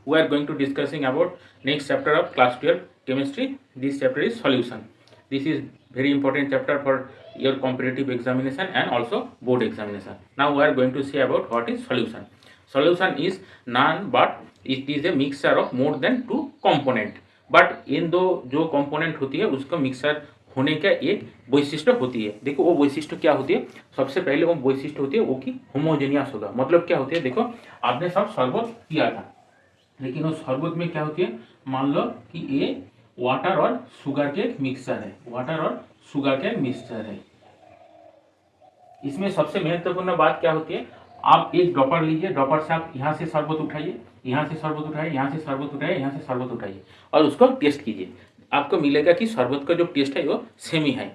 we are going to discussing about next chapter of class 12 chemistry. This chapter is solution. This is very important chapter for your competitive examination and also board examination. Now we are going to see about what is solution. Solution is none but it is a mixture of more than two component. But in दो जो component होती है उसको mixer होने का एक वैशिष्ट्य होती है। देखो वो वैशिष्ट्य क्या होती है, सबसे पहले वो वैशिष्ट्य होती है वो कि होमोजेनियस होगा। मतलब क्या होती है, देखो आपने सब शरबत किया था, लेकिन उस शरबत में क्या होती है, मान लो कि ये वाटर और शुगर के मिक्सचर है, वाटर और शुगर के मिक्सचर है। इसमें सबसे महत्वपूर्ण बात क्या होती है, आप एक ड्रॉपर लीजिए, ड्रॉपर से आप यहाँ से शरबत उठाइए, यहाँ से शरबत उठाइए, यहाँ से शरबत उठाइए, यहाँ से शरबत उठाइए और उसको टेस्ट कीजिए। आपको मिलेगा कि शरबत का जो टेस्ट है वो सेम ही है।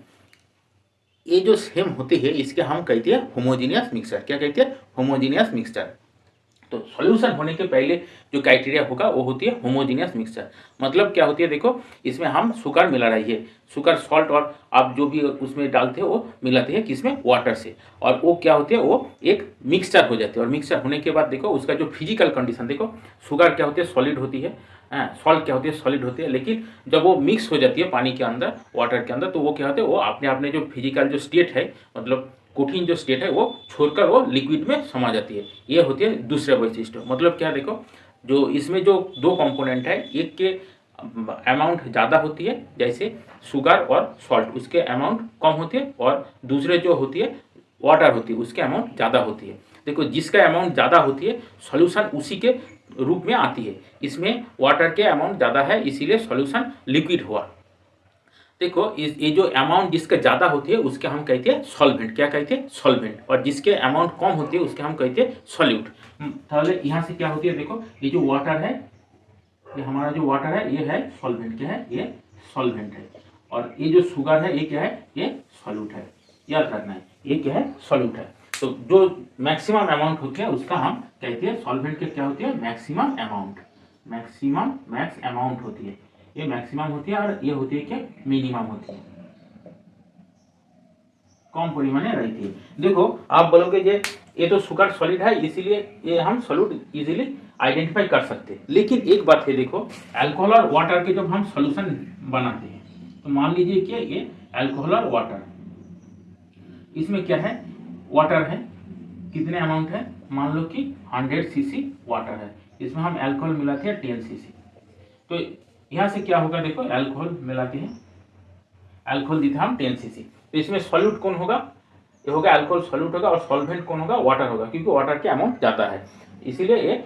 ये जो सेम होती है इसके हम कहते हैं होमोजीनियस मिक्सचर। क्या कहते हैं, होमोजीनियस मिक्सचर। तो सॉल्यूशन होने के पहले जो क्राइटेरिया होगा वो होती है होमोजीनियस मिक्सचर। मतलब क्या होती है, देखो इसमें हम शुगर मिला रही है, शुगर सॉल्ट और आप जो भी उसमें डालते हैं वो मिलाते हैं किसमें, वाटर से, और वो क्या होती है वो एक मिक्सचर हो जाती है। और मिक्सचर होने के बाद देखो उसका जो फिजिकल कंडीशन, देखो शुगर क्या होती है, सॉलिड होती है, सॉल्ट क्या होती है, सॉलिड होती है, लेकिन जब वो मिक्स हो जाती है पानी के अंदर, वाटर के अंदर, तो वो क्या होता है, वो अपने अपने जो फिजिकल जो स्टेट है, मतलब कठिन जो स्टेट है वो छोड़कर वो लिक्विड में समा जाती है। ये होती है दूसरे वैशिष्ट्य। मतलब क्या, देखो जो इसमें जो दो कंपोनेंट है, एक के अमाउंट ज़्यादा होती है जैसे शुगर और सॉल्ट, उसके अमाउंट कम होती है, और दूसरे जो होती है वाटर होती है उसके अमाउंट ज़्यादा होती है। देखो जिसका अमाउंट ज़्यादा होती है सॉल्यूशन उसी के रूप में आती है। इसमें वाटर के अमाउंट ज़्यादा है इसीलिए सॉल्यूशन लिक्विड हुआ। देखो ये जो अमाउंट जिसका ज़्यादा होती है उसके हम कहते हैं सॉल्वेंट। क्या कहते हैं, सॉल्वेंट। और जिसके अमाउंट कम होती है उसके हम कहते हैं सॉल्यूट। पहले यहाँ से क्या होती है, देखो ये जो वाटर है, ये हमारा जो वाटर है ये है सॉल्वेंट। क्या है, ये सॉल्वेंट है। और ये जो शुगर है ये क्या है, ये सॉल्यूट है। याद रखना है ये क्या है, सॉल्यूट है। तो जो मैक्सिमम अमाउंट होती है उसका हम कहते हैं सॉल्वेंट के क्या होती है, maximum amount. Maximum max amount होती है, ये मैक्सिमम होती है, और ये होती है क्या, मिनिमम होती है, कम परिमाण रहती है। देखो आप बोलोगे ये तो शुगर सॉलिड है इसीलिए ये हम सॉल्यूट इजीली आइडेंटिफाई कर सकते हैं। लेकिन एक बात है, देखो अल्कोहल और वाटर के जब हम सॉल्यूशन बनाते हैं तो मान लीजिए कि ये अल्कोहल और वाटर, इसमें क्या है, वाटर है, कितने अमाउंट है, मान लो कि 100 सीसी वाटर है, इसमें हम अल्कोहल मिलाते हैं 10 सीसी। तो यहाँ से क्या होगा, देखो अल्कोहल मिलाते हैं, अल्कोहल देते हैं हम 10 सीसी। तो इसमें सॉल्यूट कौन होगा, ये होगा अल्कोहल सॉल्यूट होगा, और सॉल्वेंट कौन होगा, वाटर होगा, क्योंकि वाटर के अमाउंट ज़्यादा है इसीलिए ये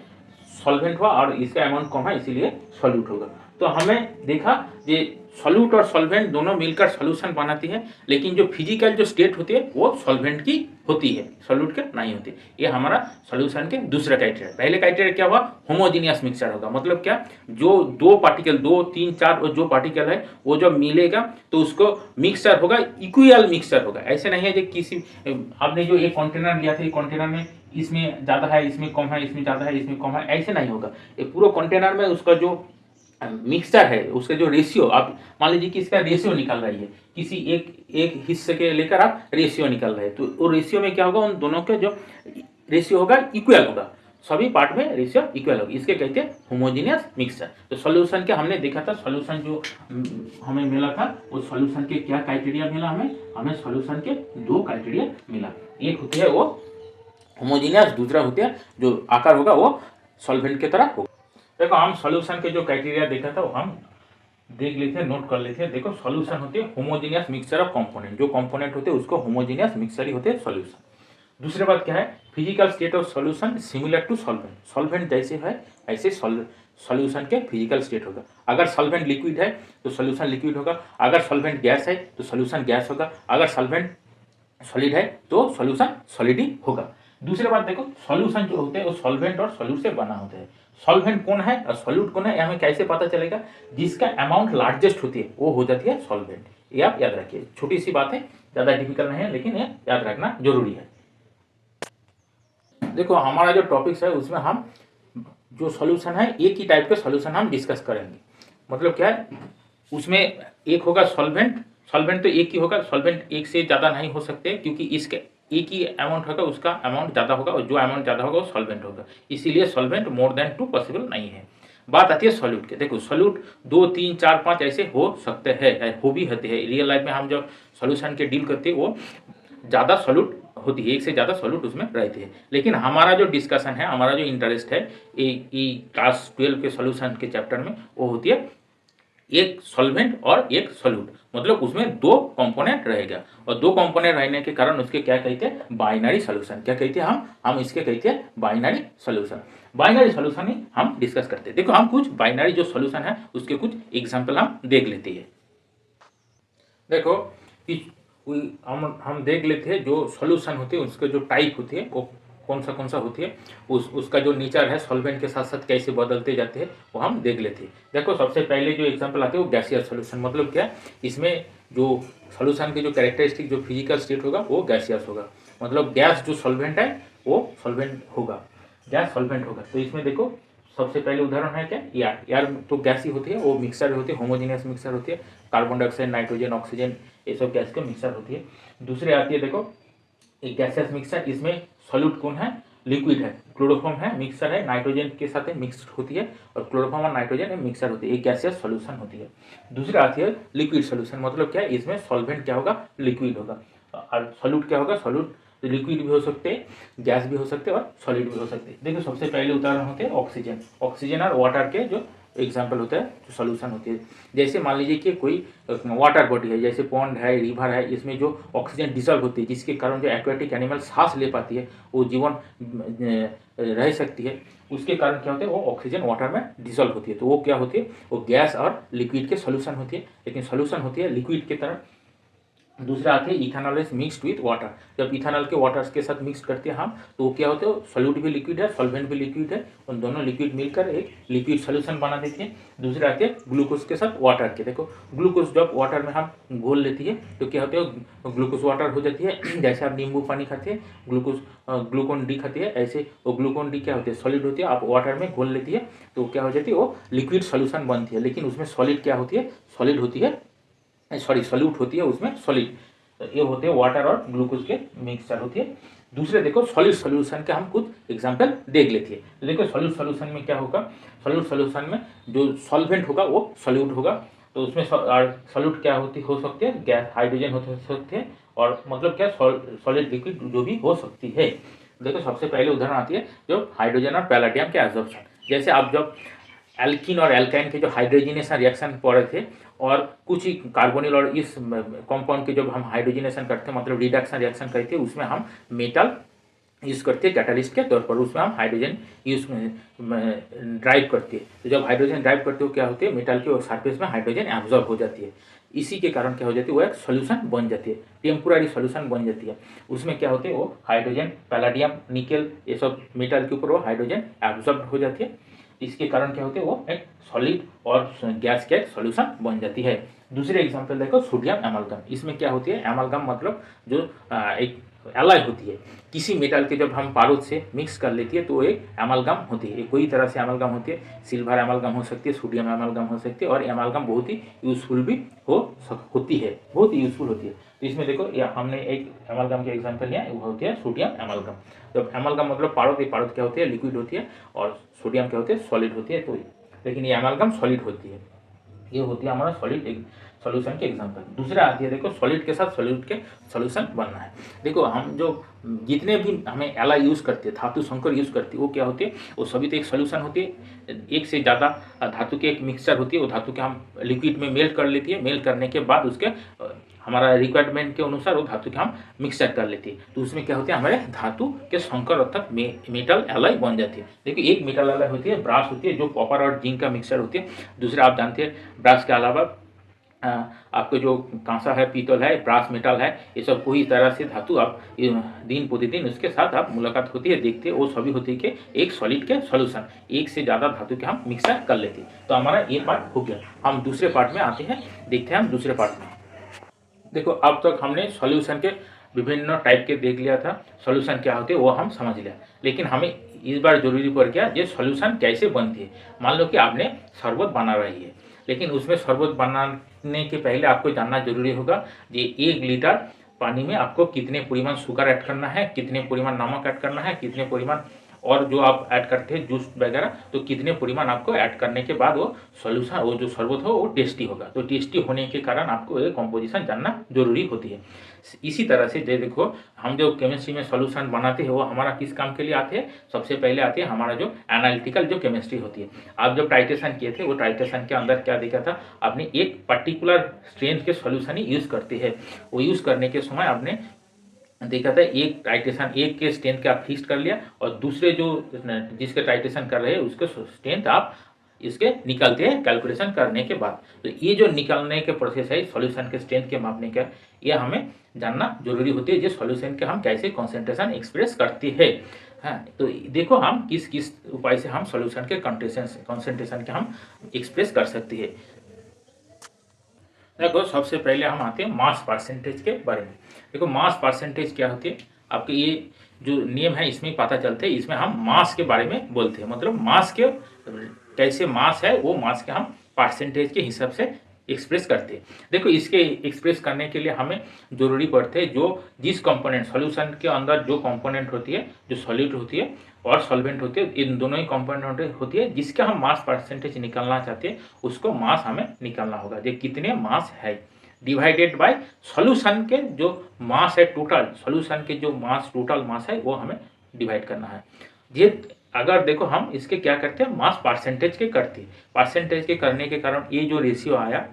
सॉल्वेंट हुआ, और इसका अमाउंट कम है इसीलिए सॉल्यूट होगा। तो हमें देखा ये सॉल्यूट और सॉल्वेंट दोनों मिलकर सॉल्यूशन बनाती है, लेकिन जो फिजिकल जो स्टेट होती है वो सॉल्वेंट की होती है, सॉल्यूट के नहीं होती। ये हमारा सॉल्यूशन के दूसरा क्राइटेरिया। पहले क्राइटेरिया क्या हुआ, होमोजीनियस मिक्सचर होगा। मतलब क्या, जो दो पार्टिकल, 2 3 4 और जो पार्टिकल है वो जब मिलेगा तो उसको मिक्सचर होगा, इक्वल मिक्सचर होगा। ऐसे नहीं है कि किसी आपने जो एक कंटेनर लिया था, ये कंटेनर में इसमें ज़्यादा है, इसमें कम है, इसमें ज़्यादा है, इसमें कम है, ऐसे नहीं होगा। ये पूरा कंटेनर में उसका जो मिक्सचर है उसका जो रेशियो, आप मान लीजिए कि इसका रेशियो निकल रही है, किसी एक हिस्से के लेकर आप रेशियो निकल रहे हैं, तो वो रेशियो में क्या होगा, उन दोनों का जो रेशियो होगा इक्वल होगा, सभी पार्ट में रेशियो इक्वल होगा, इसके कहते हैं होमोजीनियस मिक्सचर। तो सॉल्यूशन के हमने देखा था, सॉल्यूशन जो हमें मिला था वो सॉल्यूशन के क्या क्राइटेरिया मिला, हमें सॉल्यूशन के 2 क्राइटेरिया मिला। एक होती है वो होमोजीनियस, दूसरा होता है जो आकार होगा वो सॉल्वेंट की तरह होगा। देखो हम सॉल्यूशन के जो क्राइटेरिया देखा था वो हम देख लेते हैं, नोट कर लेते हैं। देखो सॉल्यूशन होते हैं होमोजीनियस मिक्सचर ऑफ कंपोनेंट, जो कंपोनेंट होते हैं उसको होमोजीनियस मिक्सचर ही होते हैं सॉल्यूशन। दूसरी बात क्या है, physical state of solution similar to solvent. Solvent जैसे है ऐसे सॉल्यूशन के फिजिकल स्टेट होगा। अगर सॉल्वेंट लिक्विड है तो सॉल्यूशन लिक्विड होगा, अगर सॉल्वेंट गैस है तो सॉल्यूशन गैस होगा, अगर सॉल्वेंट सॉलिड है तो सॉल्यूशन सॉलिड ही होगा। दूसरी बात देखो, सॉल्यूशन जो होते हैं वो सॉल्वेंट और सॉल्यूट से बना होता है। सॉल्वेंट कौन है और सॉल्यूट कौन है हमें कैसे पता चलेगा, जिसका अमाउंट लार्जेस्ट होती है वो हो जाती है सॉल्वेंट। ये आप याद रखिए, छोटी सी बात है, ज़्यादा डिफिकल्ट नहीं है, लेकिन ये याद रखना जरूरी है। देखो हमारा जो टॉपिक्स है उसमें हम जो सॉल्यूशन है एक ही टाइप के सॉल्यूशन हम डिस्कस करेंगे। मतलब क्या है, उसमें एक होगा सॉल्वेंट, सॉल्वेंट तो एक ही होगा, सॉल्वेंट एक से ज़्यादा नहीं हो सकते क्योंकि इसके एक ही अमाउंट होगा, उसका अमाउंट ज़्यादा होगा, और जो अमाउंट ज़्यादा होगा वो सॉल्वेंट होगा, इसीलिए सॉल्वेंट मोर देन 2 पॉसिबल नहीं है। बात आती है सॉल्यूट के। देखो सॉल्यूट 2, 3, 4, 5 ऐसे हो सकते हैं, हो भी होते हैं। रियल लाइफ में हम जब सॉल्यूशन के डील करते हैं वो ज़्यादा सॉल्यूट होती है, एक से ज़्यादा सॉल्यूट उसमें रहते हैं। लेकिन हमारा जो डिस्कशन है, हमारा जो इंटरेस्ट है क्लास 12 के सॉल्यूशन के चैप्टर में, वो होती है एक सॉल्वेंट और एक सॉल्यूट। मतलब उसमें 2 कंपोनेंट रहेगा और 2 कंपोनेंट रहने के कारण उसके क्या कहते हैं, बाइनरी सॉल्यूशन। क्या कहते हैं हम इसके कहते हैं बाइनरी सॉल्यूशन। बाइनरी सॉल्यूशन ही हम डिस्कस करते हैं। देखो हम कुछ बाइनरी जो सॉल्यूशन है उसके कुछ एग्जांपल हम देख लेते हैं। देखो हम देख लेते हैं जो सॉल्यूशन होते हैं उसके जो टाइप होती है वो कौन सा होती है, उसका जो नेचर है सॉल्वेंट के साथ साथ कैसे बदलते जाते हैं वो हम देख लेते हैं। देखो सबसे पहले जो एग्जांपल आते हैं वो गैसियस सॉल्यूशन। मतलब क्या, इसमें जो सॉल्यूशन की जो कैरेक्टरिस्टिक जो फिजिकल स्टेट होगा वो गैसियस होगा। मतलब गैस जो सॉल्वेंट है वो सॉल्वेंट होगा, गैस सॉल्वेंट होगा। तो इसमें देखो सबसे पहले उदाहरण है क्या, एयर तो गैस ही होती है, वो मिक्सर होती है, होमोजीनियस मिक्सर होती है, कार्बन डाइऑक्साइड, नाइट्रोजन, ऑक्सीजन, ये सब गैस के मिक्सर होती है। दूसरी आती है देखो एक गैसियस मिक्सर, इसमें सॉल्यूट कौन है, लिक्विड है, क्लोरोफॉर्म है, मिक्सर है, नाइट्रोजन के साथ मिक्सड होती है और क्लोरोफॉर्म और नाइट्रोजन में मिक्सर होती है, एक गैसियस सॉल्यूशन होती है। दूसरी आती है लिक्विड सॉल्यूशन। मतलब क्या है, इसमें सॉल्वेंट क्या होगा, लिक्विड होगा, और सॉल्यूट क्या होगा, सॉल्यूट लिक्विड भी हो सकते हैं, गैस भी हो सकते हैं और सॉलिड भी हो सकते हैं। देखो सबसे पहले उदाहरण होते हैं ऑक्सीजन। ऑक्सीजन और वाटर के जो एग्जाम्पल होता है, जो सॉल्यूशन होती है। जैसे मान लीजिए कि कोई वाटर बॉडी है, जैसे पॉन्ड है, रिवर है, इसमें जो ऑक्सीजन डिसॉल्व होती है, जिसके कारण जो एक्वेटिक एनिमल सांस ले पाती है, वो जीवन रह सकती है, उसके कारण क्या होता है, वो ऑक्सीजन वाटर में डिसॉल्व होती है। तो वो क्या होती है, वो गैस और लिक्विड के सॉल्यूशन होती है, लेकिन सॉल्यूशन होती है लिक्विड की तरह। दूसरा आते हैं ethanol is mixed with water. जब इथेनॉल के वाटर के साथ मिक्स करते हैं हम, तो वो क्या होते हैं, सॉल्यूट भी लिक्विड है, सॉल्वेंट भी लिक्विड है, उन दोनों लिक्विड मिलकर एक लिक्विड सॉल्यूशन बना देते हैं। दूसरे आते हैं ग्लूकोज के साथ वाटर के। देखो ग्लूकोज जब वाटर में हम घोल लेती है तो क्या होते हैं, ग्लूकोज वाटर हो जाती है। जैसे आप नींबू पानी खाते हैं, ग्लूकोन डी खाते हैं, ऐसे वो ग्लूकोन डी क्या होती है, सॉलिड होती है, आप वाटर में घोल लेती है तो क्या हो जाती है, वो लिक्विड सॉल्यूशन बनती है। लेकिन उसमें सॉलिड क्या होती है, सॉलिड होती है, सॉरी सॉल्यूट होती है उसमें सॉलिड। ये होते हैं वाटर और ग्लूकोज के मिक्सचर होती है। दूसरे देखो सॉलिड सॉल्यूशन के हम कुछ एग्जांपल देख लेते हैं। तो देखो सॉलिड सॉल्यूशन में क्या होगा, सॉलिड सॉल्यूशन में जो सॉल्वेंट होगा वो सॉल्यूट होगा। तो उसमें सॉल्यूट क्या हो सकती है, गैस, हाइड्रोजन हो सकते हैं, और मतलब क्या सॉलिड लिक्विड जो भी हो सकती है। देखो सबसे पहले उदाहरण आती है जो हाइड्रोजन और पैलेडियम के एब्जॉर्प्शन। जैसे आप जब एल्कीन और एल्काइन के जो हाइड्रोजिनेशन रिएक्शन पढ़े थे, और कुछ ही कार्बोनिल और इस कंपाउंड के जब हम हाइड्रोजिनेशन करते हैं, मतलब रिडक्शन रिएक्शन करते हैं, उसमें हम मेटल यूज़ करते हैं कैटलिस्ट के तौर पर, उसमें हम हाइड्रोजन यूज ड्राइव करते हैं। तो जब हाइड्रोजन ड्राइव करते हो क्या होती है, मेटल के सरफेस में हाइड्रोजन एब्जॉर्ब हो जाती है। इसी के कारण क्या हो जाती है, वो एक सॉल्यूशन बन जाती है, टेम्पोररी सॉल्यूशन बन जाती है। उसमें क्या होती है, वो हाइड्रोजन, पैलेडियम, निकेल, ये सब मेटल के ऊपर वो हाइड्रोजन एब्जॉर्ब हो जाती है। इसके कारण क्या होते हैं, वो एक सॉलिड और गैस के सॉल्यूशन बन जाती है। दूसरे एग्जांपल देखो सोडियम एमालगम। इसमें क्या होती है, एमालगम मतलब जो एक एलॉय होती है, किसी मेटल के जब हम बारूद से मिक्स कर लेती है तो एक एमालगम होती है। कोई तरह से एमालगम होती है, सिल्वर एमालगम हो सकती है, सोडियम एमालगम हो सकती है, और एमालगम बहुत ही यूजफुल भी होती है, बहुत ही यूजफुल होती है। तो इसमें देखो हमने एक एमालगम के एग्जांपल लिया, वो होती है सोडियम एमालगम। जब एमालगम मतलब पारद क्या होती है, लिक्विड होती है, और सोडियम क्या होती है, सॉलिड होती है। तो लेकिन ये एमालगम सॉलिड होती है। ये होती है हमारा सॉलिड सॉल्यूशन के एग्जांपल। दूसरा आती है देखो सॉलिड के साथ सॉलिड के सॉल्यूशन बनना है। देखो हम जो जितने भी हमें एलॉय यूज़ करते हैं, धातु संकर यूज़ करते हैं, वो क्या होती है, वो सभी तो एक सॉल्यूशन होती है। एक से ज़्यादा धातु की एक मिक्सचर होती है, वो धातु के हम लिक्विड में मेल्ट कर लेती है। मेल्ट करने के बाद उसके हमारा रिक्वायरमेंट के अनुसार वो धातु के हम मिक्सचर कर लेते हैं। तो उसमें क्या होता है, हमारे धातु के संकर अर्थात मेटल एलॉय बन जाती है। देखिए एक मेटल एलॉय होती है, ब्रास होती है, जो कॉपर और जिंक का मिक्सचर होती है। दूसरा आप जानते हैं ब्रास के अलावा आपके जो कांसा है, पीतल है, ब्रास मेटल है, ये सब कोई तरह से धातु आप दिन प्रतिदिन उसके साथ आप मुलाकात होती है, देखते हैं, वो सभी होती है कि एक सॉलिड के सॉल्यूशन, एक से ज़्यादा धातु के हम मिक्सर कर लेते हैं। तो हमारा ये पार्ट हो गया। हम दूसरे पार्ट में आते हैं, देखते हैं हम दूसरे पार्ट में। देखो अब तक हमने सॉल्यूशन के विभिन्न टाइप के देख लिया था, सॉल्यूशन क्या होते हैं वो हम समझ लिया। लेकिन हमें इस बार जरूरी पड़ गया ये सॉल्यूशन कैसे बनती है। मान लो कि आपने शरबत बना रही है, लेकिन उसमें शरबत बनाने के पहले आपको जानना जरूरी होगा ये 1 लीटर पानी में आपको कितने परिमाण शुगर ऐड करना है, कितने परिमाण नमक ऐड करना है, कितने परिमाण और जो आप ऐड करते हैं जूस वगैरह, तो कितने परिमाण आपको ऐड करने के बाद वो सॉल्यूशन, वो जो शरबत हो वो टेस्टी होगा। तो टेस्टी होने के कारण आपको ये कॉम्पोजिशन जानना जरूरी होती है। इसी तरह से देखो, हम जो केमिस्ट्री में सॉल्यूशन बनाते हैं वो हमारा किस काम के लिए आते हैं, सबसे पहले आते हैं हमारा जो एनालिटिकल जो केमिस्ट्री होती है। आप जब टाइट्रेशन किए थे, वो टाइट्रेशन के अंदर क्या देखा था, आपने एक पर्टिकुलर स्ट्रेंथ के सॉल्यूशन ही यूज़ करते हैं। वो यूज़ करने के समय आपने देखा था एक टाइट्रेशन, एक के स्ट्रेंथ का आप फिक्स कर लिया और दूसरे जो जिसके टाइट्रेशन कर रहे हैं उसके स्ट्रेंथ आप इसके निकालते हैं कैलकुलेशन करने के बाद। तो ये जो निकालने के प्रोसेस है सॉल्यूशन के स्ट्रेंथ के मापने का, ये हमें जानना जरूरी होती है, जो सॉल्यूशन के हम कैसे कॉन्सेंट्रेशन एक्सप्रेस करते हैं। हाँ, तो देखो हम किस किस उपाय से हम सॉल्यूशन के कॉन्सेंट्रेशन के हम एक्सप्रेस कर सकते हैं। देखो सबसे पहले हम आते हैं मास परसेंटेज के बारे में। देखो मास परसेंटेज क्या होती है, आपके ये जो नियम है इसमें पता चलते हैं। इसमें हम मास के बारे में बोलते हैं, मतलब मास के कैसे मास है वो मास के हम परसेंटेज के हिसाब से एक्सप्रेस करते हैं। देखो इसके एक्सप्रेस करने के लिए हमें जरूरी पड़ते हैं जो जिस कंपोनेंट सॉल्यूशन के अंदर जो कंपोनेंट होती है, जो सॉल्यूट होती है और सॉल्वेंट होती है, इन दोनों ही कंपोनेंट होती है, जिसका हम मास परसेंटेज निकालना चाहते हैं उसको मास हमें निकालना होगा। जो कितने मास है डिवाइडेड बाय सॉल्यूशन के जो मास है टोटल, सॉल्यूशन के जो मास टोटल मास है वो हमें डिवाइड करना है। ये अगर देखो हम इसके क्या करते हैं, मास परसेंटेज के करते हैं। परसेंटेज के करने के कारण ये जो रेशियो आया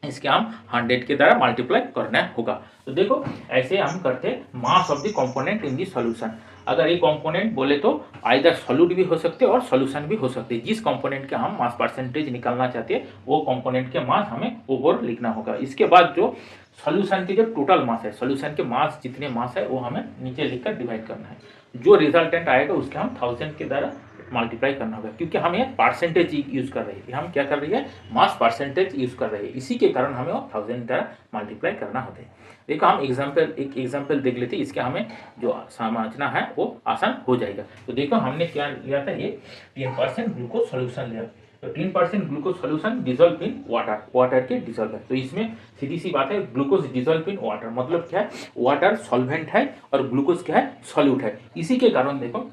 इसके हम 100 के द्वारा मल्टीप्लाई करना होगा। तो देखो ऐसे हम करते हैं mass of the component in the solution. अगर ये कंपोनेंट बोले तो आइदर सॉल्यूट भी हो सकते हैं और सॉल्यूशन भी हो सकते हैं। जिस कंपोनेंट का हम मास परसेंटेज निकालना चाहते हैं वो कंपोनेंट के मास हमें ऊपर लिखना होगा। इसके बाद जो सॉल्यूशन के जो टोटल मास है, सॉल्यूशन के मास जितने मास है वो हमें नीचे लिखकर डिवाइड करना है। जो रिजल्टेंट आएगा उसके हम 1000 के द्वारा मल्टीप्लाई करना होगा, क्योंकि हम ये परसेंटेज यूज कर रहे हैं। हम क्या कर रही है, मास परसेंटेज यूज कर रहे हैं, इसी के कारण हमें वो 1000 द्वारा मल्टीप्लाई करना होता है। देखो हम एक एग्जांपल देख लेते हैं, इसके हमें जो समझना है वो आसान हो जाएगा। तो देखो हमने क्या लिया था, ये 10% ग्लूकोज सोल्यूशन लिया। तो 10% glucose solution dissolve in water, water के डिजोल्व है। तो इसमें सीधी सी बात है, ग्लूकोज डिजोल्व इन वाटर मतलब क्या है, वाटर सॉल्वेंट है और ग्लूकोज क्या है, सॉल्यूट है। इसी के कारण देखो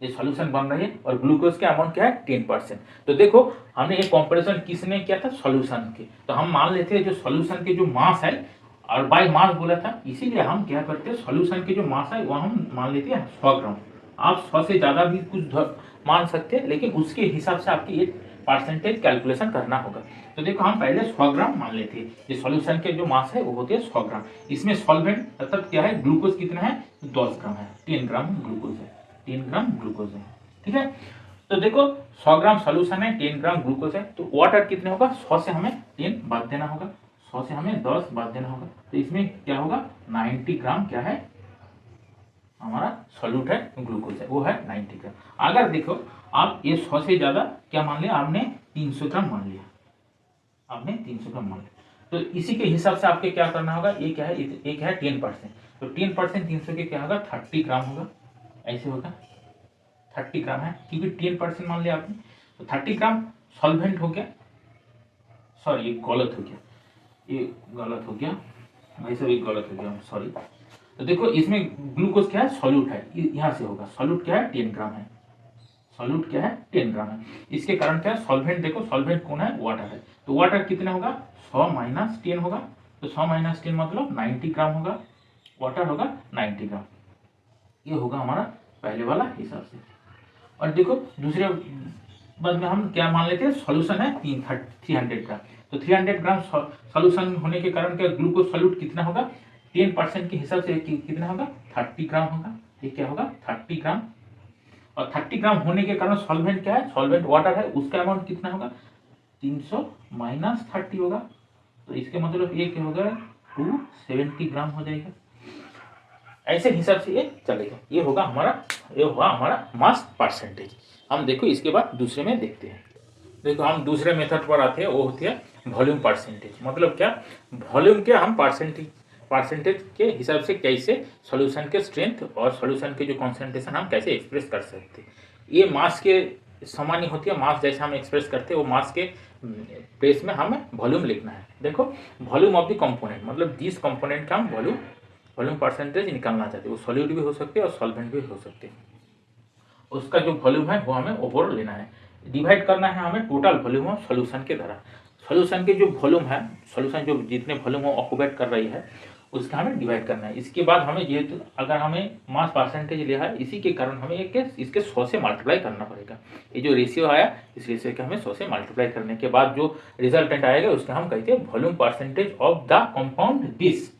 ये सॉल्यूशन बन रही है और ग्लूकोज का अमाउंट क्या है 10%। तो देखो हमने एक कंपैरिजन किसने किया था, सॉल्यूशन के। तो हम मान लेते हैं जो सॉल्यूशन के जो मास है, और बाय मास बोला था, इसीलिए हम क्या करते हैं सॉल्यूशन के जो मास है वो हम मान लेते हैं 100 ग्राम। आप 100 से ज़्यादा भी कुछ मान सकते हैं, लेकिन उसके हिसाब से आपकी एक परसेंटेज कैलकुलेशन करना होगा। तो देखो हम पहले 100 ग्राम मान लेते हैं। ये सॉल्यूशन के जो मास है वो होते हैं 100 ग्राम। इसमें सॉल्वेंट मतलब क्या है, ग्लूकोज कितना है, 10 ग्राम है, 10 ग्राम ग्लूकोज है, 10 ग्राम ग्लूकोज है, ठीक है। तो देखो 100 ग्राम सॉल्यूशन है, 10 ग्राम ग्लूकोज है, तो वाटर कितने होगा, 100 से हमें 10 बाद देना होगा, 100 से हमें 10 बाद देना होगा। तो इसमें क्या होगा, 90 ग्राम क्या है हमारा सॉल्यूट है, ग्लूकोज है, वो है 90 ग्राम। अगर देखो आप ये 100 से ज्यादा क्या मान लिया आपने, 300 ग्राम मान लिया, आपने 300 ग्राम मान लिया। तो इसी के हिसाब से आपके क्या करना होगा, ये क्या है, एक है 10%, तो 10% 300 के क्या होगा, 30 ग्राम होगा, ऐसे होगा 30 ग्राम है, क्योंकि 10% मान लिया आपने। तो 30 ग्राम सॉल्वेंट हो गया, सॉरी ये गलत हो गया, ये गलत हो गया भाई साहब, ये गलत हो गया, सॉरी। तो देखो इसमें ग्लूकोज क्या है, सॉल्यूट है, यहाँ से होगा सॉल्यूट क्या है, 10 ग्राम है, सॉल्यूट क्या है 10 ग्राम है। इसके कारण क्या है, सॉल्वेंट देखो सॉल्वेंट कौन है, वाटर है। तो वाटर कितना होगा, 100 माइनस 10 होगा, तो 100 माइनस 10 मतलब 90 ग्राम होगा, वाटर होगा 90 ग्राम। ये होगा हमारा पहले वाला हिसाब से। और देखो दूसरे बाद में हम क्या मान लेते हैं, सॉल्यूशन है 300 ग्राम। तो 300 ग्राम सॉल्यूशन होने के कारण क्या, ग्लूकोज सॉल्यूट कितना होगा, 10% के हिसाब से कितना होगा, 30 ग्राम होगा। ये क्या होगा, 30 ग्राम। और 30 ग्राम होने के कारण सॉल्वेंट क्या है, सॉल्वेंट वाटर है, उसका अमाउंट कितना होगा, 300 माइनस 30 होगा। तो इसके मतलब ये क्या होगा, 270 ग्राम हो जाएगा। ऐसे हिसाब से ये चलेगा। ये होगा हमारा मास परसेंटेज। हम देखो इसके बाद दूसरे में देखते हैं। देखो हम दूसरे मेथड पर आते हैं, वो होती है वॉल्यूम परसेंटेज। मतलब क्या, वॉल्यूम के हम परसेंटेज के हिसाब से कैसे सॉल्यूशन के स्ट्रेंथ और सॉल्यूशन के जो कॉन्सेंट्रेशन हम कैसे एक्सप्रेस कर सकते हैं। ये मास के समान ही होती है, मास जैसे हम एक्सप्रेस करते हैं वो मास के प्लेस में हमें वॉल्यूम लिखना है। देखो वॉल्यूम ऑफ द कंपोनेंट मतलब जिस कंपोनेंट का हम वॉल्यूम परसेंटेज निकालना चाहते हैं, वो सॉल्यूट भी हो सकते हैं और सॉल्वेंट भी हो सकते हैं। उसका जो वॉल्यूम है वो हमें ओवरऑल लेना है, डिवाइड करना है हमें टोटल वॉल्यूम ऑफ सॉल्यूशन के द्वारा। सॉल्यूशन के जो वॉल्यूम है, सॉल्यूशन जो जितने वॉल्यूम वो ऑक्यूपेट कर रही है उसका हमें डिवाइड करना है। इसके बाद हमें जेहेतु अगर हमें मास परसेंटेज लिया है, इसी के कारण हमें इसके 100 से मल्टीप्लाई करना पड़ेगा। ये जो रेशियो आया इस रेशियो के हमें 100 से मल्टीप्लाई करने के बाद जो रिजल्टेंट आएगा उसका हम कहते हैं volume percentage of the compound this,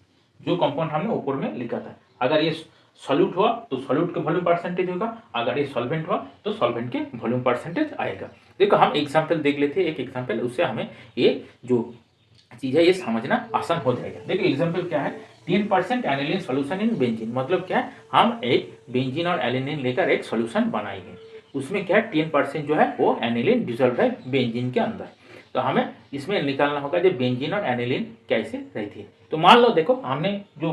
जो कंपाउंड हमने ऊपर में लिखा था। अगर ये सॉल्यूट हुआ तो सॉल्यूट के वॉल्यूम परसेंटेज होगा, अगर ये सॉल्वेंट हुआ तो सॉल्वेंट के वॉल्यूम परसेंटेज आएगा। देखो हम एग्जाम्पल देख लेते हैं, एक एग्जाम्पल, उससे हमें ये जो चीज है ये समझना आसान हो जाएगा। देखो एग्जाम्पल क्या है, 10% एनिलीन सॉल्यूशन इन बेंजीन, मतलब क्या है, हम एक बेंजीन और एलिनिन लेकर एक सॉल्यूशन बनाएंगे, उसमें क्या है 10% जो है वो एनिलीन डिसॉल्व है बेंजीन के अंदर। तो हमें इसमें निकालना होगा जो बेंजीन और एनिलीन कैसे रहती है। तो मान लो देखो हमने जो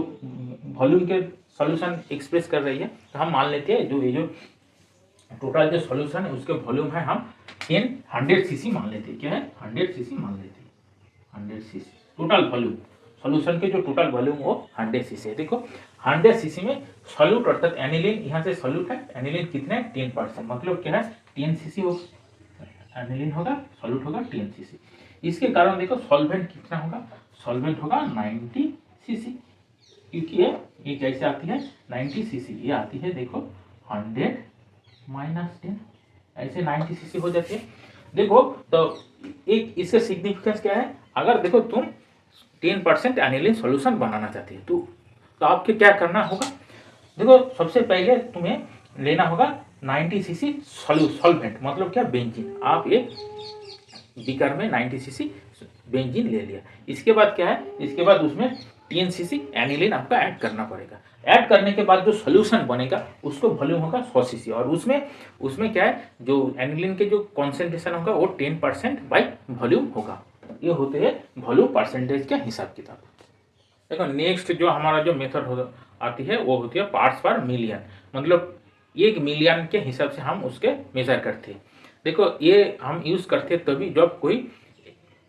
वॉल्यूम के सॉल्यूशन एक्सप्रेस कर रही है, तो हम मान लेते हैं जो ये जो टोटल जो सॉल्यूशन है उसके वॉल्यूम है हम 100 सीसी मान लेते हैं। क्या है, 100 सीसी मान लेते हैं, 100 सीसी टोटल वॉल्यूम, सॉल्यूशन के जो टोटल वॉल्यूम वो 100 सीसी है। देखो 100 सीसी में सॉल्यूट अर्थात एनिलीन, यहाँ से सॉल्यूट है, एनिलीन कितने 10%, मतलब क्या है 10 सीसी होगा, एनिलीन होगा, सॉल्यूट होगा 10 सीसी। इसके कारण देखो सॉल्वेंट कितना होगा, सॉल्वेंट होगा 90 सीसी, क्योंकि ये कैसे आती है 90 सीसी, ये आती है देखो 100 माइनस 10, ऐसे 90 सीसी हो जाती है। देखो तो एक इसका सिग्निफिकेंस क्या है, अगर देखो तुम 10% एनिलीन सॉल्यूशन बनाना चाहते हो तो आपके क्या करना होगा, देखो सबसे पहले तुम्हें लेना होगा 90 सीसी सॉल्वेंट, मतलब क्या बेंजीन, आप एक बीकर में 90 सीसी बेंजीन ले लिया। इसके बाद क्या है, इसके बाद उसमें 10 सीसी एनिलीन आपका ऐड करना पड़ेगा। ऐड करने के बाद जो सॉल्यूशन बनेगा उसको वॉल्यूम होगा 100 सीसी, और उसमें क्या है जो एनिलीन के जो कॉन्सेंट्रेशन होगा वो 10% बाई वॉल्यूम होगा। ये होते हैं वॉल्यूम परसेंटेज के हिसाब किताब। देखो नेक्स्ट जो हमारा जो मेथड आती है वो होती है पार्ट्स पर मिलियन, मतलब 1 मिलियन के हिसाब से हम उसके मेजर करते हैं। देखो ये हम यूज़ करते हैं तभी जब कोई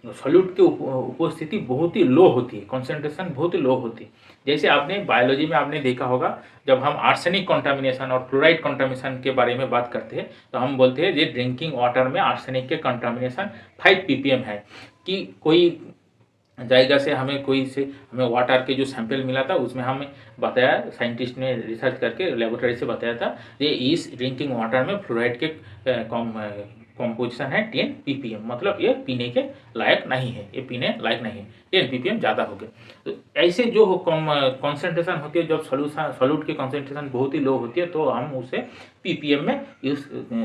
सॉल्यूट की उपस्थिति बहुत ही लो होती है, कॉन्सेंट्रेशन बहुत ही लो होती है। जैसे आपने बायोलॉजी में आपने देखा होगा, जब हम आर्सेनिक कंटामिनेशन और क्लोराइड कंटामिनेशन के बारे में बात करते हैं तो हम बोलते हैं ये ड्रिंकिंग वाटर में आर्सेनिक के कंटामिनेशन 5 ppm है। कि कोई जाएगा से हमें हमें वाटर के जो सैंपल मिला था उसमें हमें बताया, साइंटिस्ट ने रिसर्च करके लेबोरेटरी से बताया था ये इस ड्रिंकिंग वाटर में फ्लोराइड के कॉम्पोजिशन है 10 ppm, मतलब ये पीने के लायक नहीं है, ये पीने लायक नहीं है, 10 ppm ज़्यादा हो गए। तो ऐसे जो कॉन्सेंट्रेशन होती है, जब सॉल्यूट की कॉन्सेंट्रेशन बहुत ही लो होती है तो हम उसे ppm में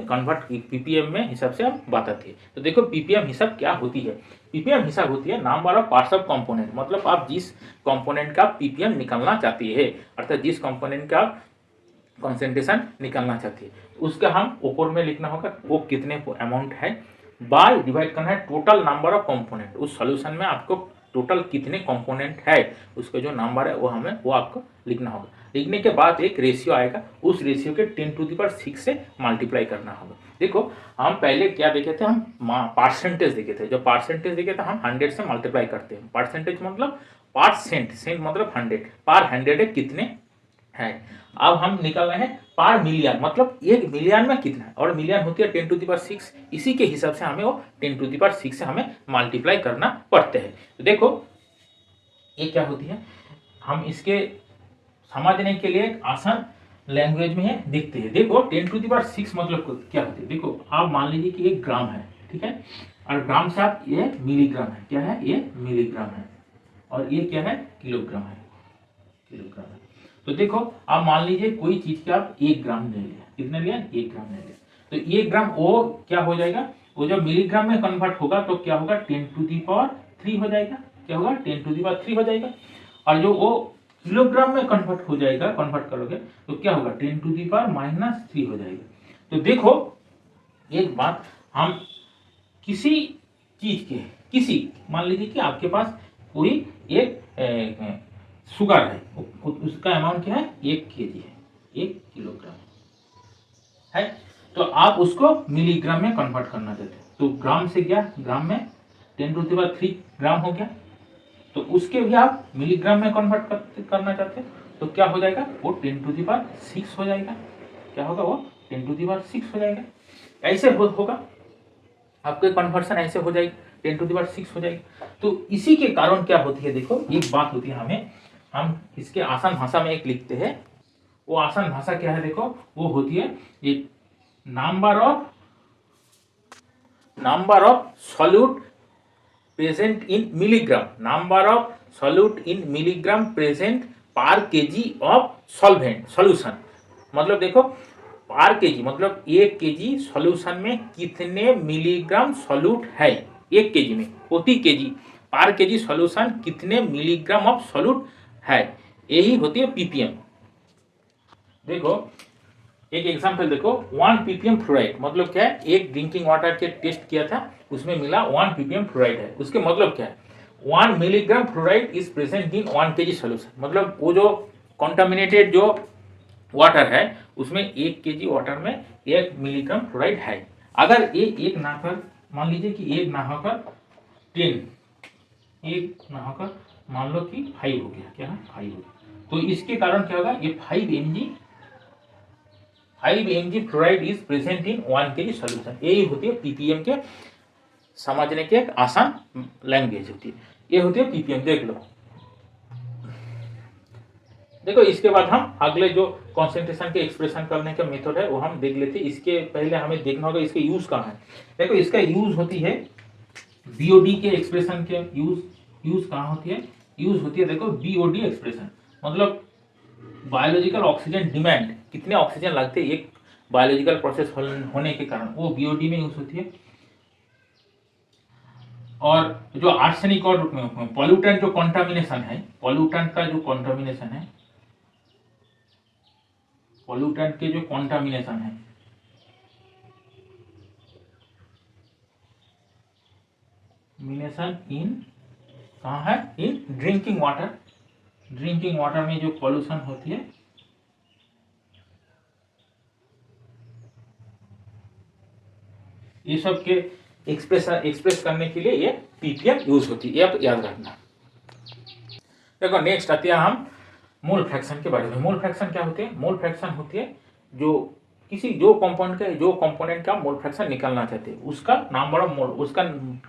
कन्वर्ट ppm में हिसाब से हम बताते हैं। तो देखो ppm हिसाब क्या होती है, ppm हिसाब होती है number of parts of component, मतलब आप जिस कंपोनेंट का ppm निकालना चाहती है, अर्थात जिस कंपोनेंट का कॉन्सेंट्रेशन निकालना चाहती है उसका हम ऊपर में लिखना होगा वो कितने अमाउंट है, बाय डिवाइड करना है टोटल नंबर ऑफ कंपोनेंट। उस सॉल्यूशन में आपको टोटल कितने कंपोनेंट है उसका जो नंबर है वो आपको लिखना होगा। लिखने के बाद एक रेशियो आएगा, उस रेशियो के 10⁶ से मल्टीप्लाई करना होगा। देखो हम पहले क्या देखे थे, हम परसेंटेज देखे थे, जब परसेंटेज देखे थे हम 100 से मल्टीप्लाई करते हैं। परसेंटेज मतलब परसेंट, सेंट मतलब 100, पर 100 कितने है। अब हम निकल रहे हैं पर मिलियन, मतलब 1 मिलियन में कितना है, और मिलियन होती है 10⁶। इसी के हिसाब से हमें वो 10⁶ से हमें मल्टीप्लाई करना पड़ते हैं। तो देखो ये क्या होती है, हम इसके समझने के लिए एक आसान लैंग्वेज में देखते हैं। देखो 10⁶ मतलब क्या होती है, देखो आप मान लीजिए कि 1 ग्राम है, ठीक है, और ग्राम से आप ये मिलीग्राम है, क्या है ये मिलीग्राम है, और ये क्या है किलोग्राम है, किलोग्राम है। तो देखो आप मान लीजिए कोई चीज के आप 1 ग्राम ले लिया, कितने लिया 1 ग्राम ले लिया, तो 1 ग्राम वो क्या हो जाएगा, वो जब मिलीग्राम में कन्वर्ट होगा तो क्या होगा 10⁻³ हो जाएगा, क्या होगा 10⁻³ हो जाएगा। और जो वो किलोग्राम में कन्वर्ट हो जाएगा, कन्वर्ट करोगे तो क्या होगा 10⁻³ हो जाएगा। तो देखो एक बात, हम किसी चीज के मान लीजिए कि आपके पास कोई एक शुगर है, उसका अमाउंट क्या है 1 kg है, 1 किलोग्राम है, तो आप उसको मिलीग्राम में कन्वर्ट करना चाहते हैं, तो ग्राम से गया ग्राम में 10⁻³ ग्राम हो गया, तो उसके भी आप मिलीग्राम में कन्वर्ट करना चाहते हैं तो क्या हो जाएगा वो 10⁻⁶ हो जाएगा, क्या होगा वो 10⁻6 हो जाएगा। ऐसे होगा आपके कन्वर्सन, ऐसे हो जाएगी 10⁻6 हो जाएगी। तो इसी के कारण क्या होती है, देखो एक बात होती है, हम इसके आसान भाषा में एक लिखते हैं। वो आसान भाषा क्या है, देखो वो होती है ये number of solute present in milligram, number of solute in milligram present पर केजी ऑफ सॉल्वेंट सॉल्यूशन। मतलब देखो पर केजी मतलब 1 केजी सॉल्यूशन में कितने मिलीग्राम सॉल्यूट है, 1 केजी में प्रति केजी पर केजी सॉल्यूशन कितने मिलीग्राम ऑफ सॉल्यूट है, यही होती है पीपीएम। देखो एक एग्जांपल देखो, 1 ppm फ्लोराइड मतलब क्या है, एक ड्रिंकिंग वाटर के टेस्ट किया था उसमें मिला 1 ppm फ्लोराइड है। उसके मतलब क्या है, 1 milligram fluoride is present in 1 kg solution. मतलब वो जो कॉन्टामिनेटेड जो वाटर है उसमें 1 kg वाटर में 1 मिलीग्राम फ्लोराइड है। अगर ये एक ना कर, मान लीजिए कि 1 ना होकर 10, 1 ना होकर मान लो कि 5 हो गया, क्या है 5 हो गया, तो इसके कारण क्या होगा, ये 5 mg fluoride is present in 1 kg solution. यही होती है पीपीएम के समझने के एक आसान लैंग्वेज होती है, ये होती है पीपीएम। देख लो, देखो इसके बाद हम अगले जो कॉन्सेंट्रेशन के एक्सप्रेशन करने का मेथड है वो हम देख लेते हैं। इसके पहले हमें देखना होगा इसके यूज कहाँ है। देखो इसका यूज होती है बीओडी के एक्सप्रेशन के यूज कहाँ होती है, यूज होती है देखो बीओडी एक्सप्रेशन। मतलब बायोलॉजिकल ऑक्सीजन डिमांड, कितने ऑक्सीजन लगते हैं एक बायोलॉजिकल प्रोसेस होने के कारण, वो बीओडी में यूज होती है। और जो आर्सेनिक और पॉल्यूटेंट जो कंटामिनेशन है, पॉल्यूटेंट का जो कंटामिनेशन है, पॉल्यूटेंट के जो कंटामिनेशन है, मिनेशन इन कहाँ है, in drinking water. Drinking water में जो पॉल्यूशन होती है ये सब के एक्सप्रेस करने के लिए ये पीपीएम यूज होती है, ये आप याद रखना। देखो नेक्स्ट आते हैं हम मोल फ्रैक्शन के बारे में। मोल फ्रैक्शन क्या होती है, मोल फ्रैक्शन होती है जो किसी जो कंपोनेंट का मोल फ्रैक्शन निकालना चाहते हैं, उसका नंबर ऑफ मोल, उसका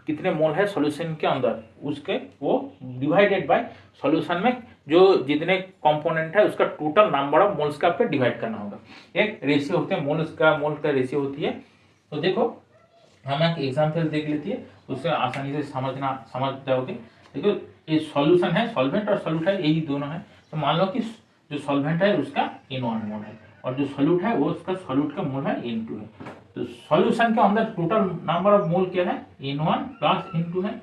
कितने मोल है सॉल्यूशन के अंदर, उसके वो डिवाइडेड बाय सॉल्यूशन में जो जितने कंपोनेंट है उसका टोटल नंबर ऑफ मोल्स का आपको डिवाइड करना होगा। एक रेशियो होते हैं मोल का रेशियो होती है। तो देखो हम एक एग्जाम्पल देख लेती है, उससे आसानी से समझ जाओगे। देखो ये सॉल्यूशन है, सॉल्वेंट और सॉल्यूट है, यही दोनों है। तो मान लो कि जो सॉल्वेंट है उसका N1 मोल है और जो सॉल्यूट है वो उसका सॉल्यूट का मोल है N2 है। तो सॉल्यूशन के अंदर टोटल नंबर ऑफ मोल क्या है, N1 प्लस N2 है।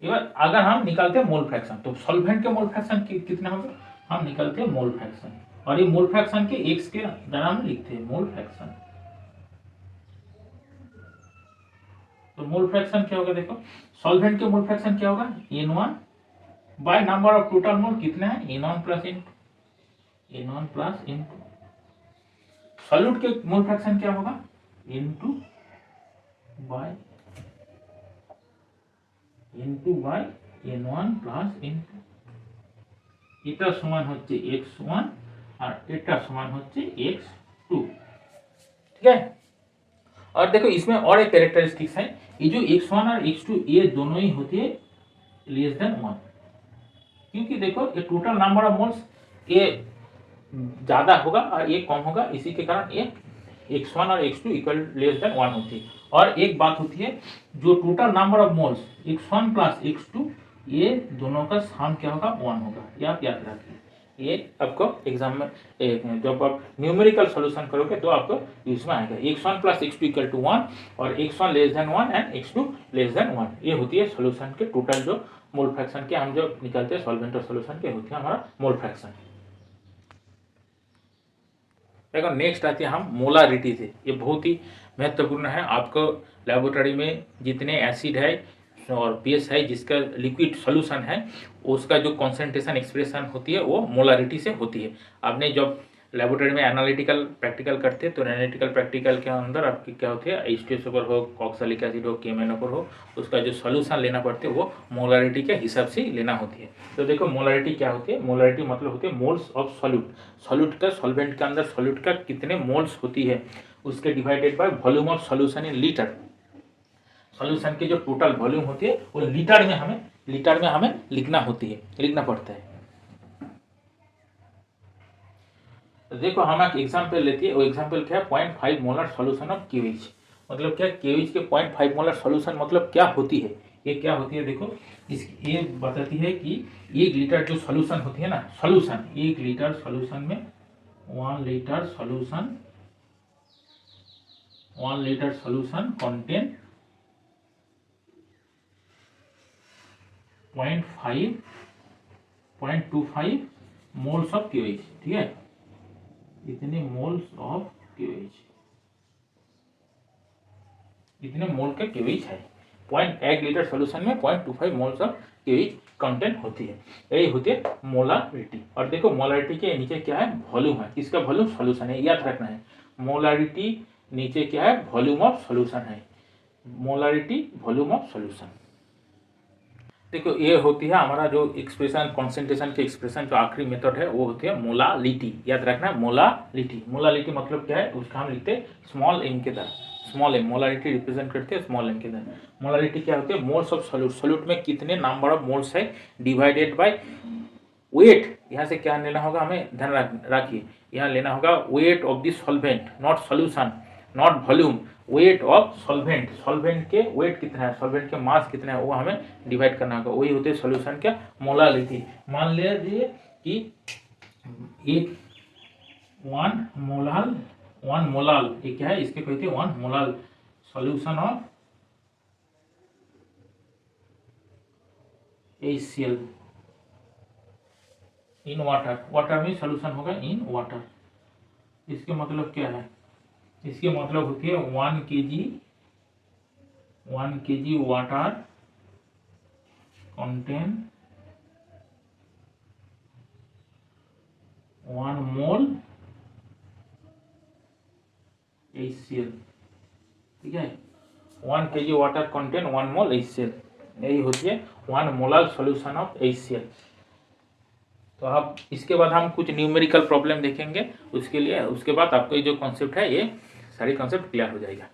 अगर हम निकालते हैं मोल फ्रैक्शन, तो सॉल्वेंट के मोल फ्रैक्शन कितने होंगे, हम निकालते हैं मोल फ्रैक्शन, और ये मोल फ्रैक्शन के एक्स के द्वारा हम लिखते हैं मोल फ्रैक्शन। तो मोल फ्रैक्शन क्या होगा, देखो सॉल्वेंट के मोल फ्रैक्शन क्या होगा, N1 by number of total mole कितना है, N1 प्लस N2। सॉल्यूट के मोल फ्रैक्शन क्या होगा, N2 bye N1 plus N2। এটা সমান হচ্ছে x1 আর এটা সমান হচ্ছে x2, ठीक है। और देखो इसमें और एक कैरेक्टरिस्टिक्स है, ये जो x1 और x2 ये दोनों ही होती है लेस देन 1, क्योंकि देखो ये टोटल नंबर ऑफ मोल्स ये ज्यादा होगा और ये कम होगा, इसी के कारण ये x1 और x2 इक्वल लेस देन 1 होती है। और एक बात होती है जो total number of moles x1 plus x2 ये दोनों का सम क्या होगा, 1 होगा, ये आप याद रखिए। ये आपको एग्जाम में जब आप न्यूमेरिकल सॉल्यूशन करोगे तो आपको यूज में आएगा। x1 plus x2 equal to 1 और x1 less than 1 and x2 less than 1, ये होती है सॉल्यूशन के टोटल जो मोल फ्रैक्शन के हम जो निकालते हैं सॉल्वेंट और सॉल्यूशन के, होती है हमारा मोल फ्रैक्शन। देखो नेक्स्ट आती है हम मोलारिटी से, ये बहुत ही महत्वपूर्ण है। आपको लेबोरेटरी में जितने एसिड है और बेस है जिसका लिक्विड सॉल्यूशन है उसका जो कॉन्सेंट्रेशन एक्सप्रेशन होती है वो मोलारिटी से होती है। आपने जब लेबोरेटरी में एनालिटिकल प्रैक्टिकल करते हैं, तो एनालिटिकल प्रैक्टिकल के अंदर आपकी क्या होती है, H2SO4 हो, ऑक्सैलिक एसिड हो, KMnO4 हो, उसका जो सॉल्यूशन लेना पड़ते है वो मोलारिटी के हिसाब से लेना होती है। तो देखो मोलारिटी क्या होती है, मोलारिटी मतलब होती है मोल्स ऑफ सॉल्यूट, सॉल्यूट का सॉल्वेंट के अंदर सॉल्यूट का कितने मोल्स होती है उसके divided by volume of solution in litre. Solution की जो टोटल वॉल्यूम होती है वो लीटर में हमें लिखना पड़ता है। तो देखो हम एक एग्जाम्पल लेती है, वो एग्जाम्पल क्या है, 0.5 मोलर सॉल्यूशन ऑफ KOH। मतलब क्या, KOH के 0.5 मोलर सॉल्यूशन मतलब क्या होती है, ये क्या होती है, देखो ये बताती है कि 1 लीटर जो सॉल्यूशन होती है ना, सॉल्यूशन 1 लीटर सॉल्यूशन में 1 litre solution contain 0.25 moles of KOH, ठीक है, इतने मोल्स ऑफ KOH, इतने मोल का KOH है। 1 लीटर सॉल्यूशन में 0.25 मोल्स ऑफ KOH कंटेंट होती है, यही होती है मोलारिटी। और देखो मोलारिटी के नीचे क्या है, वॉल्यूम है, किसका वॉल्यूम, सॉल्यूशन है, याद रखना है। मोलारिटी नीचे क्या है, वॉल्यूम ऑफ सॉल्यूशन है, मोलारिटी वॉल्यूम ऑफ सॉल्यूशन। देखो ये होती है हमारा जो एक्सप्रेशन, कॉन्सेंट्रेशन के एक्सप्रेशन जो आखिरी मेथड है वो होती है मोलालिटी, याद रखना है मोलालिटी मतलब क्या है, उसका हम लिखते हैं स्मॉल एम के द्वारा, स्मॉल एम, मोलारिटी रिप्रेजेंट करते हैं स्मॉल एम के द्वारा। मोलारिटी क्या होती है, मोल्स ऑफ सॉल्यूट, सॉल्यूट में कितने नंबर ऑफ मोल्स है डिवाइडेड बाय वेट। यहाँ से क्या लेना होगा, हमें ध्यान रखिए, यहाँ लेना होगा weight of the solvent, not solution, not volume, weight of solvent, solvent के वेट कितना है, सॉल्वेंट के मास कितना है वो हमें डिवाइड करना होगा, वही होते हैं सॉल्यूशन के मोलालिटी। मान लीजिए कि एक 1 मोलाल ये क्या है, इसके कहते हैं 1 molal solution of HCl in water, water में सॉल्यूशन होगा इन वाटर। इसके मतलब क्या है, इसके मतलब होती है 1 kg वाटर कंटेन 1 मोल HCl, ठीक है, 1 kg वाटर कंटेन 1 मोल HCl, यही होती है 1 मोलर सॉल्यूशन ऑफ HCl। तो आप इसके बाद हम कुछ न्यूमेरिकल प्रॉब्लम देखेंगे, उसके बाद आपको ये जो कॉन्सेप्ट है ये सारी कॉन्सेप्ट क्लियर हो जाएगा।